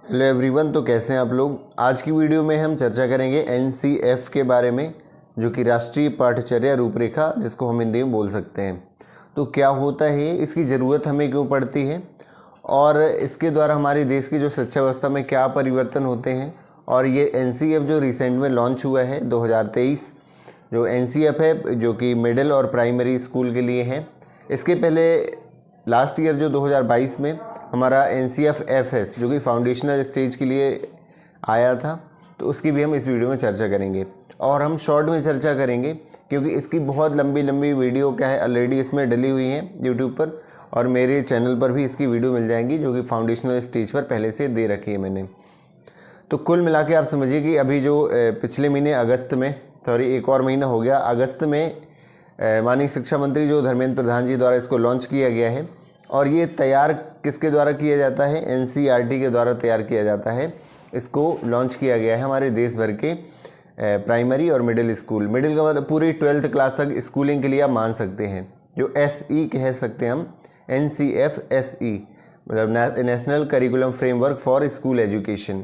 Hello everyone, तो कैसे हैं आप लोग। आज की वीडियो में हम चर्चा करेंगे एनसीएफ के बारे में, जो कि राष्ट्रीय पाठ्यचर्या रूपरेखा, जिसको हम हिंदी में बोल सकते हैं। तो क्या होता है, इसकी ज़रूरत हमें क्यों पड़ती है और इसके द्वारा हमारे देश की जो शिक्षा व्यवस्था में क्या परिवर्तन होते हैं। और ये एनसीएफ जो रिसेंट में लॉन्च हुआ है 2023, जो एनसीएफ है जो कि मिडिल और प्राइमरी स्कूल के लिए है। इसके पहले लास्ट ईयर जो 2022 में हमारा NCF-FS जो कि फाउंडेशनल स्टेज के लिए आया था, तो उसकी भी हम इस वीडियो में चर्चा करेंगे। और हम शॉर्ट में चर्चा करेंगे क्योंकि इसकी बहुत लंबी लंबी वीडियो क्या है ऑलरेडी इसमें डली हुई है यूट्यूब पर, और मेरे चैनल पर भी इसकी वीडियो मिल जाएंगी जो कि फाउंडेशनल स्टेज पर पहले से दे रखी है मैंने। तो कुल मिला के आप समझिए कि अभी जो पिछले महीने अगस्त में, एक और महीना हो गया, अगस्त में माननीय शिक्षा मंत्री जो धर्मेंद्र प्रधान जी द्वारा इसको लॉन्च किया गया है। और ये तैयार किसके द्वारा किया जाता है? NCERT के द्वारा तैयार किया जाता है। इसको लॉन्च किया गया है हमारे देश भर के प्राइमरी और मिडिल स्कूल, मिडिल का मतलब पूरी 12th क्लास तक स्कूलिंग के लिए आप मान सकते हैं, जो SE कह सकते हैं हम, NCF-SE मतलब national curriculum framework for school education.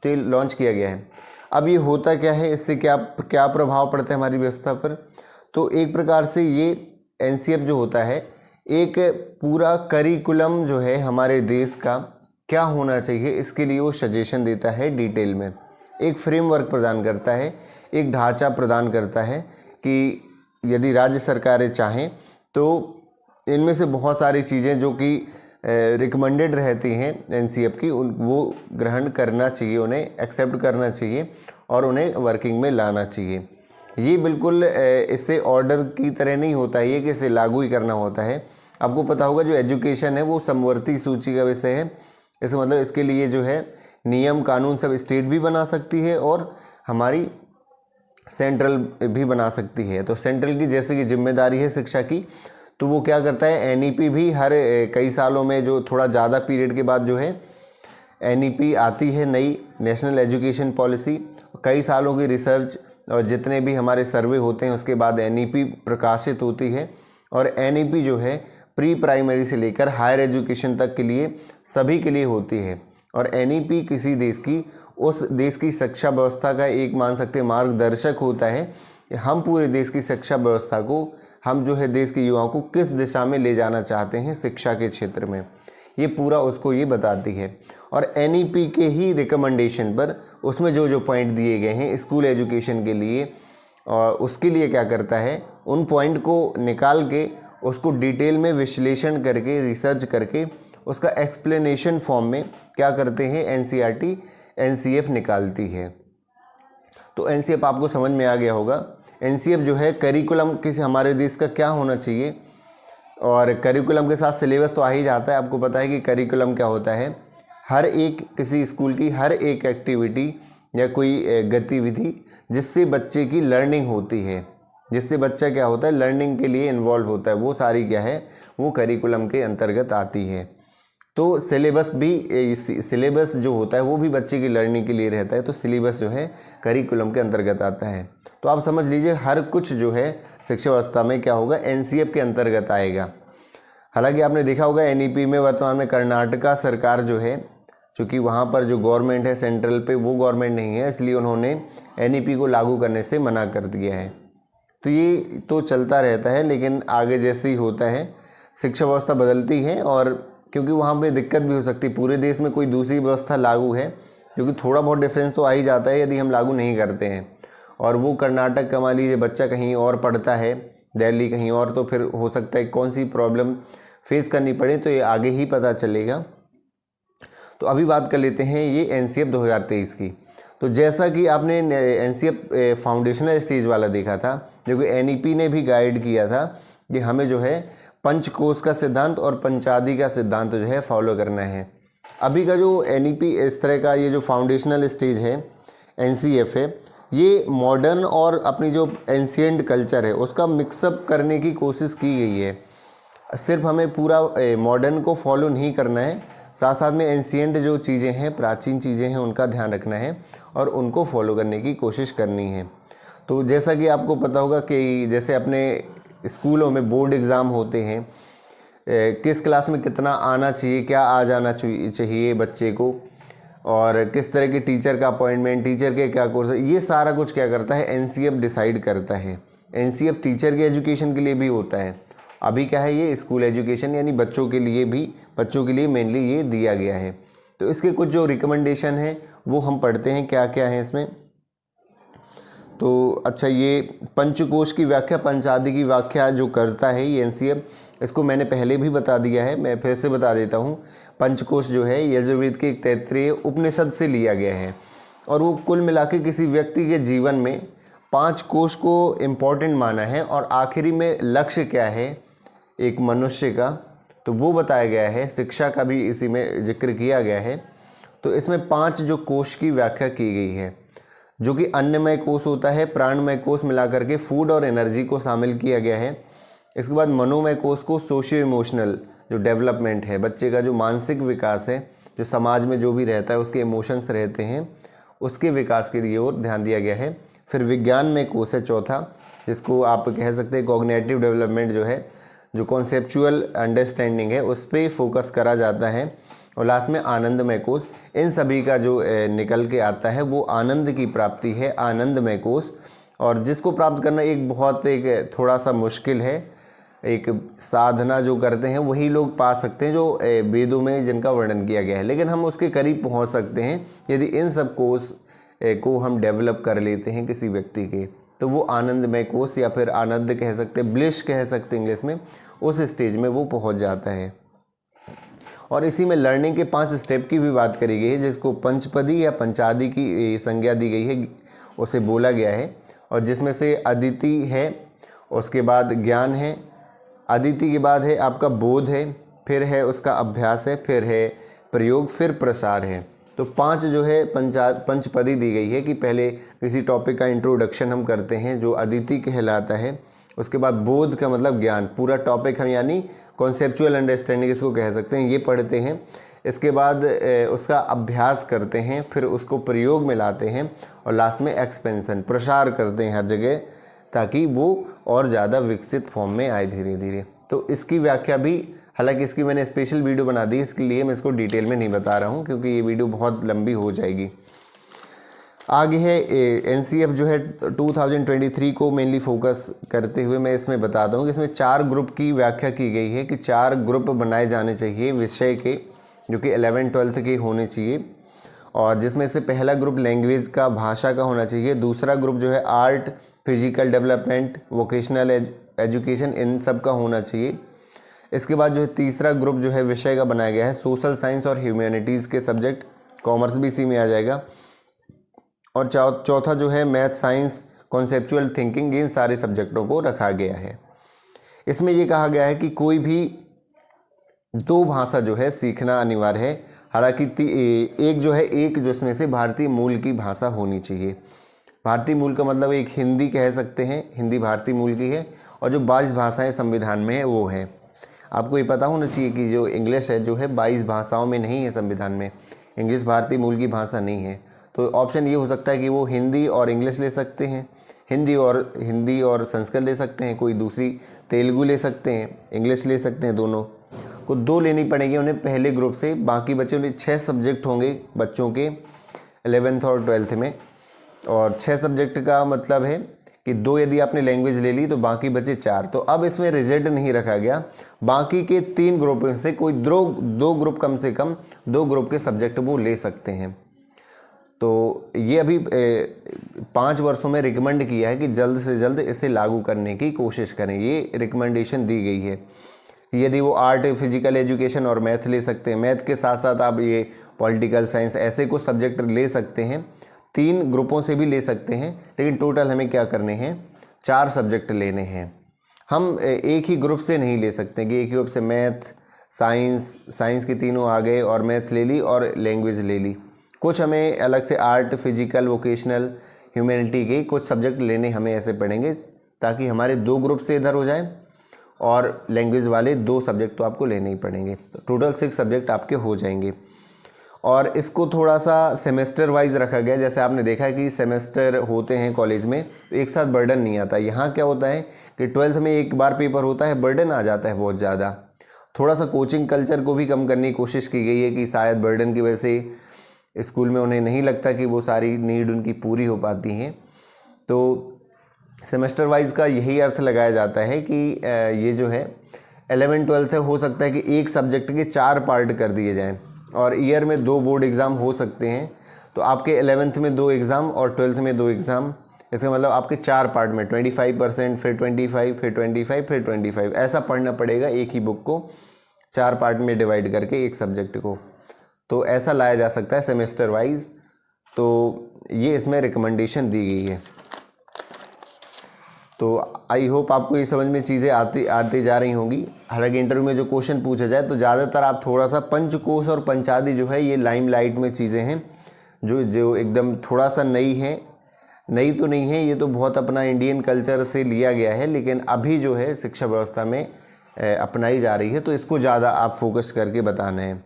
तो ये लॉन्च किया गया है। अब ये होता क्या है, इससे क्या प्रभाव पड़ता है हमारी व्यवस्था पर? तो एक प्रकार से ये NCF जो होता है, एक पूरा करिकुलम जो है हमारे देश का क्या होना चाहिए, इसके लिए वो सजेशन देता है डिटेल में, एक फ्रेमवर्क प्रदान करता है, एक ढांचा प्रदान करता है कि यदि राज्य सरकारें चाहें तो इनमें से बहुत सारी चीज़ें जो कि रिकमेंडेड रहती हैं NCF की, वो ग्रहण करना चाहिए, उन्हें एक्सेप्ट करना चाहिए और उन्हें वर्किंग में लाना चाहिए। ये बिल्कुल इससे ऑर्डर की तरह नहीं होता है, ये कि इसे लागू ही करना होता है। आपको पता होगा जो एजुकेशन है वो समवर्ती सूची का विषय है। इसका मतलब इसके लिए जो है नियम कानून सब स्टेट भी बना सकती है और हमारी सेंट्रल भी बना सकती है। तो सेंट्रल की जैसे कि जिम्मेदारी है शिक्षा की, तो वो क्या करता है, NEP भी हर कई सालों में, जो थोड़ा ज़्यादा पीरियड के बाद जो है NEP आती है, नई नेशनल एजुकेशन पॉलिसी। कई सालों की रिसर्च और जितने भी हमारे सर्वे होते हैं उसके बाद NEP प्रकाशित होती है। और NEP जो है प्री प्राइमरी से लेकर हायर एजुकेशन तक के लिए सभी के लिए होती है। और NEP किसी देश की, उस देश की शिक्षा व्यवस्था का एक मान सकते मार्गदर्शक होता है कि हम पूरे देश की शिक्षा व्यवस्था को, हम जो है देश के युवाओं को किस दिशा में ले जाना चाहते हैं शिक्षा के क्षेत्र में, ये पूरा उसको ये बताती है। और NEP के ही रिकमेंडेशन पर उसमें जो जो पॉइंट दिए गए हैं स्कूल एजुकेशन के लिए, और उसके लिए क्या करता है, उन पॉइंट को निकाल के उसको डिटेल में विश्लेषण करके, रिसर्च करके उसका एक्सप्लेनेशन फॉर्म में क्या करते हैं NCERT NCF निकालती है। तो NCF आपको समझ में आ गया होगा। NCF जो है करिकुलम किसी हमारे देश का क्या होना चाहिए, और करिकुलम के साथ सिलेबस तो आ ही जाता है। आपको पता है कि करिकुलम क्या होता है, हर एक किसी स्कूल की हर एक एक्टिविटी या कोई गतिविधि जिससे बच्चे की लर्निंग होती है, जिससे बच्चा क्या होता है लर्निंग के लिए इन्वॉल्व होता है, वो सारी क्या है, वो करिकुलम के अंतर्गत आती है। तो सिलेबस भी, सिलेबस जो होता है वो भी बच्चे की लर्निंग के लिए रहता है, तो सिलेबस जो है करिकुलम के अंतर्गत आता है। तो आप समझ लीजिए हर कुछ जो है शिक्षा व्यवस्था में क्या होगा, NCF के अंतर्गत आएगा। हालांकि आपने देखा होगा NEP में वर्तमान में कर्नाटका सरकार जो है, चूँकि वहाँ पर जो गवर्नमेंट है सेंट्रल पे, वो गवर्नमेंट नहीं है, इसलिए उन्होंने NEP को लागू करने से मना कर दिया है। तो ये तो चलता रहता है, लेकिन आगे जैसे ही होता है शिक्षा व्यवस्था बदलती है, और क्योंकि वहाँ पे दिक्कत भी हो सकती है, पूरे देश में कोई दूसरी व्यवस्था लागू है, क्योंकि थोड़ा बहुत डिफरेंस तो आ ही जाता है यदि हम लागू नहीं करते हैं। और वो कर्नाटक का मान लीजिए बच्चा कहीं और पढ़ता है, दिल्ली कहीं और, तो फिर हो सकता है कौन सी प्रॉब्लम फेस करनी पड़े, तो ये आगे ही पता चलेगा। तो अभी बात कर लेते हैं ये NCF 2023 की। तो जैसा कि आपने NCF फाउंडेशनल स्टेज वाला देखा था, जो कि NEP ने भी गाइड किया था कि हमें जो है पंचकोश का सिद्धांत और पंचादी का सिद्धांत जो है फॉलो करना है। अभी का जो NEP इस तरह का ये जो फाउंडेशनल स्टेज है NCF है, ये मॉडर्न और अपनी जो एंशिएंट कल्चर है उसका मिक्सअप करने की कोशिश की गई है। सिर्फ हमें पूरा मॉडर्न को फॉलो नहीं करना है, साथ साथ में एंशिएंट जो चीज़ें हैं, प्राचीन चीज़ें हैं, उनका ध्यान रखना है और उनको फॉलो करने की कोशिश करनी है। तो जैसा कि आपको पता होगा कि जैसे अपने स्कूलों में बोर्ड एग्ज़ाम होते हैं, किस क्लास में कितना आना चाहिए, क्या आ जाना चाहिए बच्चे को, और किस तरह के टीचर का अपॉइंटमेंट, टीचर के क्या कोर्स है, ये सारा कुछ क्या करता है एनसीएफ डिसाइड करता है। एनसीएफ टीचर के एजुकेशन के लिए भी होता है। अभी क्या है ये स्कूल एजुकेशन यानी बच्चों के लिए मेनली ये दिया गया है। तो इसके कुछ जो रिकमेंडेशन है वो हम पढ़ते हैं क्या क्या है इसमें। तो अच्छा, ये पंचकोश की व्याख्या, पंचादि की व्याख्या जो करता है ये एनसीएफ, इसको मैंने पहले भी बता दिया है, मैं फिर से बता देता हूँ। पंचकोश जो है यजुर्वेद के एक तैत्तिरीय उपनिषद से लिया गया है और वो कुल मिला के किसी व्यक्ति के जीवन में 5 कोश को इम्पॉर्टेंट माना है और आखिरी में लक्ष्य क्या है एक मनुष्य का, तो वो बताया गया है। शिक्षा का भी इसी में जिक्र किया गया है। तो इसमें 5 जो कोश की व्याख्या की गई है, जो कि अन्नमय कोश होता है, प्राणमय कोश मिलाकर के फूड और एनर्जी को शामिल किया गया है। इसके बाद मनोमय कोश को सोशियो इमोशनल जो डेवलपमेंट है, बच्चे का जो मानसिक विकास है, जो समाज में जो भी रहता है उसके इमोशंस रहते हैं, उसके विकास के लिए और ध्यान दिया गया है। फिर विज्ञान में कोश है चौथा, जिसको आप कह सकते हैं कॉग्निटिव डेवलपमेंट जो है, जो कॉन्सेप्चुअल अंडरस्टैंडिंग है उस पर फोकस करा जाता है। और लास्ट में आनंदमय कोश, इन सभी का जो निकल के आता है वो आनंद की प्राप्ति है, आनंदमय कोश। और जिसको प्राप्त करना एक थोड़ा सा मुश्किल है, एक साधना जो करते हैं वही लोग पा सकते हैं जो वेदों में जिनका वर्णन किया गया है, लेकिन हम उसके करीब पहुंच सकते हैं यदि इन सब कोश को हम डेवलप कर लेते हैं किसी व्यक्ति के, तो वो आनंदमय कोश या फिर आनंद कह सकते हैं, ब्लिश कह सकते हैं इंग्लिश में, उस स्टेज में वो पहुंच जाता है। और इसी में लर्निंग के 5 स्टेप की भी बात करी गई है, जिसको पंचपदी या पंचादि की संज्ञा दी गई है, उसे बोला गया है। और जिसमें से अदिति है, उसके बाद ज्ञान है, अदिति के बाद है आपका बोध है, फिर है उसका अभ्यास है, फिर है प्रयोग, फिर प्रसार है। तो 5 जो है पंचपदी दी गई है कि पहले किसी टॉपिक का इंट्रोडक्शन हम करते हैं जो अदिति कहलाता है। उसके बाद बोध का मतलब ज्ञान, पूरा टॉपिक हम यानी कॉन्सेप्चुअल अंडरस्टैंडिंग इसको कह सकते हैं, ये पढ़ते हैं। इसके बाद उसका अभ्यास करते हैं, फिर उसको प्रयोग में लाते हैं और लास्ट में एक्सपेंशन, प्रसार करते हैं हर जगह, ताकि वो और ज़्यादा विकसित फॉर्म में आए धीरे धीरे। तो इसकी व्याख्या भी, हालांकि इसकी मैंने स्पेशल वीडियो बना दी, इसके लिए मैं इसको डिटेल में नहीं बता रहा हूँ क्योंकि ये वीडियो बहुत लंबी हो जाएगी। आगे है एनसीएफ जो है 2023 को मेनली फोकस करते हुए मैं इसमें बताता हूँ कि इसमें 4 ग्रुप की व्याख्या की गई है कि 4 ग्रुप बनाए जाने चाहिए विषय के, जो कि 11th-12th के होने चाहिए। और जिसमें से पहला ग्रुप लैंग्वेज का, भाषा का होना चाहिए। दूसरा ग्रुप जो है art, physical development, vocational education, इन सब का होना चाहिए। इसके बाद जो है तीसरा ग्रुप जो है विषय का बनाया गया है सोशल साइंस और ह्यूमैनिटीज़ के सब्जेक्ट, कॉमर्स भी इसी में आ जाएगा। और चौथा जो है मैथ, साइंस, कॉन्सेप्चुअल थिंकिंग, इन सारे सब्जेक्टों को रखा गया है। इसमें ये कहा गया है कि कोई भी 2 भाषा जो है सीखना अनिवार्य है। हालांकि एक जो है, एक जो इसमें से भारतीय मूल की भाषा होनी चाहिए। भारतीय मूल का मतलब एक हिंदी कह सकते हैं, हिंदी भारतीय मूल की है, और जो 22 भाषाएं संविधान में है वो है। आपको ये पता होना चाहिए कि जो इंग्लिश है जो है 22 भाषाओं में नहीं है संविधान में, इंग्लिश भारतीय मूल की भाषा नहीं है। तो ऑप्शन ये हो सकता है कि वो हिंदी और इंग्लिश ले सकते हैं, हिंदी और संस्कृत ले सकते हैं, कोई दूसरी तेलुगु ले सकते हैं, इंग्लिश ले सकते हैं, दोनों को 2 लेनी पड़ेगी उन्हें पहले ग्रुप से। बाकी बचे उन्हें 6 सब्जेक्ट होंगे बच्चों के 11th और 12th में। और 6 सब्जेक्ट का मतलब है कि 2 यदि आपने लैंग्वेज ले ली तो बाकी बचे 4। तो अब इसमें रिजल्ट नहीं रखा गया, बाकी के 3 ग्रुप से कोई 2 ग्रुप, कम से कम 2 ग्रुप के सब्जेक्ट वो ले सकते हैं। तो ये अभी 5 वर्षों में रिकमेंड किया है कि जल्द से जल्द इसे लागू करने की कोशिश करें, ये रिकमेंडेशन दी गई है। यदि वो आर्ट, फिजिकल एजुकेशन और मैथ ले सकते हैं, मैथ के साथ साथ आप ये पॉलिटिकल साइंस ऐसे कुछ सब्जेक्ट ले सकते हैं, 3 ग्रुपों से भी ले सकते हैं। लेकिन टोटल हमें क्या करने हैं, 4 सब्जेक्ट लेने हैं। हम एक ही ग्रुप से नहीं ले सकते कि एक ही ग्रुप से मैथ, साइंस के तीनों आ गए और मैथ ले ली और लैंग्वेज ले ली। कुछ हमें अलग से आर्ट, फिजिकल, वोकेशनल, ह्यूमैनिटी के कुछ सब्जेक्ट लेने हमें ऐसे पड़ेंगे ताकि हमारे 2 ग्रुप से इधर हो जाए, और लैंग्वेज वाले 2 सब्जेक्ट तो आपको लेने ही पड़ेंगे। तो टोटल 6 सब्जेक्ट आपके हो जाएंगे। और इसको थोड़ा सा सेमेस्टर वाइज रखा गया। जैसे आपने देखा है कि सेमेस्टर होते हैं कॉलेज में तो एक साथ बर्डन नहीं आता। यहाँ क्या होता है कि 12th में एक बार पेपर होता है, बर्डन आ जाता है बहुत ज़्यादा। थोड़ा सा कोचिंग कल्चर को भी कम करने की कोशिश की गई है कि शायद बर्डन की वजह से स्कूल में उन्हें नहीं लगता कि वो सारी नीड उनकी पूरी हो पाती हैं। तो सेमेस्टर वाइज का यही अर्थ लगाया जाता है कि ये जो है 11th-12th हो सकता है कि एक सब्जेक्ट के 4 पार्ट कर दिए जाएं और ईयर में 2 बोर्ड एग्ज़ाम हो सकते हैं। तो आपके 11th में 2 एग्ज़ाम और 12th में 2 एग्ज़ाम, इसका मतलब आपके 4 पार्ट में 25%, फिर 25, फिर 25, फिर 25 ऐसा पढ़ना पड़ेगा एक ही बुक को 4 पार्ट में डिवाइड करके एक सब्जेक्ट को। तो ऐसा लाया जा सकता है सेमेस्टर वाइज। तो ये इसमें रिकमेंडेशन दी गई है। तो आई होप आपको ये समझ में चीज़ें आती जा रही होंगी। हालांकि इंटरव्यू में जो क्वेश्चन पूछा जाए तो ज़्यादातर आप थोड़ा सा पंचकोश और पंचादी जो है ये लाइमलाइट में चीज़ें हैं जो एकदम थोड़ा सा नई तो नहीं है, ये तो बहुत अपना इंडियन कल्चर से लिया गया है, लेकिन अभी जो है शिक्षा व्यवस्था में अपनाई जा रही है, तो इसको ज़्यादा आप फोकस करके बताना है।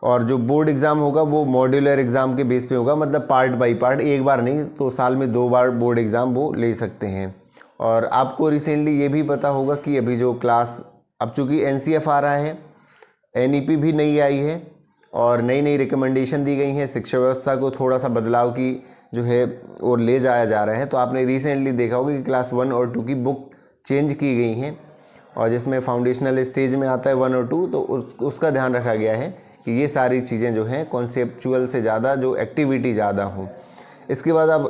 और जो बोर्ड एग्ज़ाम होगा वो मॉड्यूलर एग्ज़ाम के बेस पे होगा, मतलब पार्ट बाय पार्ट, एक बार नहीं तो साल में 2 बार बोर्ड एग्ज़ाम वो ले सकते हैं। और आपको रिसेंटली ये भी पता होगा कि अभी जो क्लास, अब चूँकि NCF आ रहा है, NEP भी नई आई है और नई नई रिकमेंडेशन दी गई हैं, शिक्षा व्यवस्था को थोड़ा सा बदलाव की जो है और ले जाया जा रहा है। तो आपने रिसेंटली देखा होगा कि क्लास 1 और 2 की बुक चेंज की गई हैं और जिसमें फाउंडेशनल स्टेज में आता है 1 और 2, तो उसका ध्यान रखा गया है कि ये सारी चीज़ें जो हैं कॉन्सेप्चुअल से ज़्यादा जो एक्टिविटी ज़्यादा हों। इसके बाद अब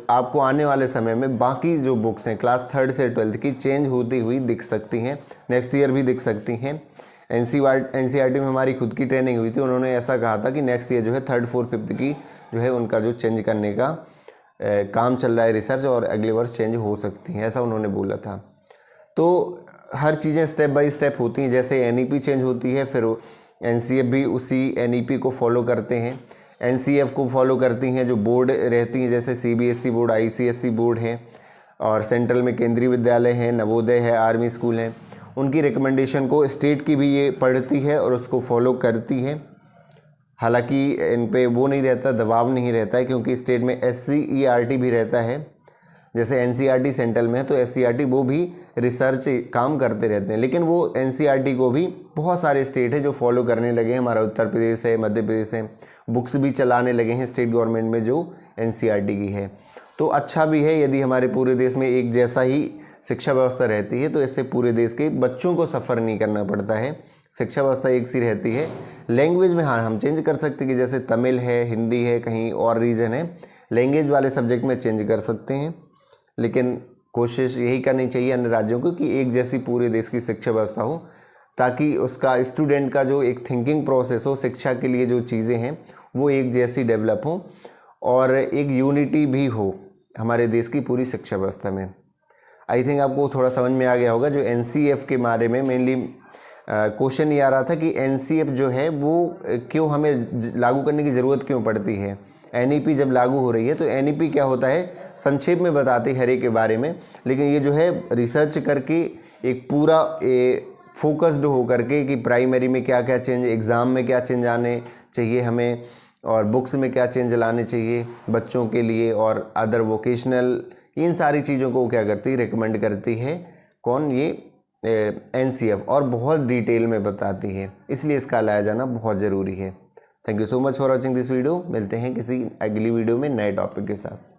आपको आने वाले समय में बाकी जो बुक्स हैं क्लास 3rd से 12th की चेंज होती हुई दिख सकती हैं, नेक्स्ट ईयर भी दिख सकती हैं। NCERT में हमारी खुद की ट्रेनिंग हुई थी, उन्होंने ऐसा कहा था कि नेक्स्ट ईयर जो है 3rd, 4th, 5th की जो है उनका जो चेंज करने का काम चल रहा है रिसर्च, और अगले वर्ष चेंज हो सकती हैं, ऐसा उन्होंने बोला था। तो हर चीज़ें स्टेप बाय स्टेप होती हैं। जैसे NEP चेंज होती है, फिर NCF भी उसी NEP को फॉलो करते हैं, NCF को फॉलो करती हैं जो बोर्ड रहती हैं, जैसे CBSE बोर्ड, ICSE बोर्ड है, और सेंट्रल में केंद्रीय विद्यालय है, नवोदय है, आर्मी स्कूल है। उनकी रिकमेंडेशन को स्टेट की भी ये पढ़ती है और उसको फॉलो करती है। हालांकि इन पे वो नहीं रहता, दबाव नहीं रहता है, क्योंकि स्टेट में SCERT भी रहता है। जैसे NCERT सेंट्रल में है तो SCERT वो भी रिसर्च काम करते रहते हैं, लेकिन वो NCERT को भी बहुत सारे स्टेट है जो फॉलो करने लगे हैं। हमारा उत्तर प्रदेश है, मध्य प्रदेश है, बुक्स भी चलाने लगे हैं स्टेट गवर्नमेंट में जो NCERT की है। तो अच्छा भी है यदि हमारे पूरे देश में एक जैसा ही शिक्षा व्यवस्था रहती है, तो इससे पूरे देश के बच्चों को सफ़र नहीं करना पड़ता है, शिक्षा व्यवस्था एक सी रहती है। लैंग्वेज में हाँ हम चेंज कर सकते हैं कि जैसे तमिल है, हिंदी है, कहीं और रीजन है, लैंग्वेज वाले सब्जेक्ट में चेंज कर सकते हैं, लेकिन कोशिश यही करनी चाहिए अन्य राज्यों को कि एक जैसी पूरे देश की शिक्षा व्यवस्था हो, ताकि उसका स्टूडेंट का जो एक थिंकिंग प्रोसेस हो, शिक्षा के लिए जो चीज़ें हैं वो एक जैसी डेवलप हो और एक यूनिटी भी हो हमारे देश की पूरी शिक्षा व्यवस्था में। आई थिंक आपको थोड़ा समझ में आ गया होगा। जो NCF के बारे में मेनली क्वेश्चन ये आ रहा था कि NCF जो है वो क्यों हमें लागू करने की ज़रूरत क्यों पड़ती है। NEP जब लागू हो रही है तो NEP क्या होता है संक्षेप में बताती है हर एक के बारे में, लेकिन ये जो है रिसर्च करके एक पूरा फोकस्ड हो करके कि प्राइमरी में क्या क्या चेंज, एग्ज़ाम में क्या चेंज आने चाहिए हमें, और बुक्स में क्या चेंज लाने चाहिए बच्चों के लिए, और अदर वोकेशनल, इन सारी चीज़ों को क्या करती है, रिकमेंड करती है। कौन? ये NCF, और बहुत डिटेल में बताती है, इसलिए इसका लाया जाना बहुत ज़रूरी है। Thank you so much for watching this video. मिलते हैं किसी अगली वीडियो में नए टॉपिक के साथ।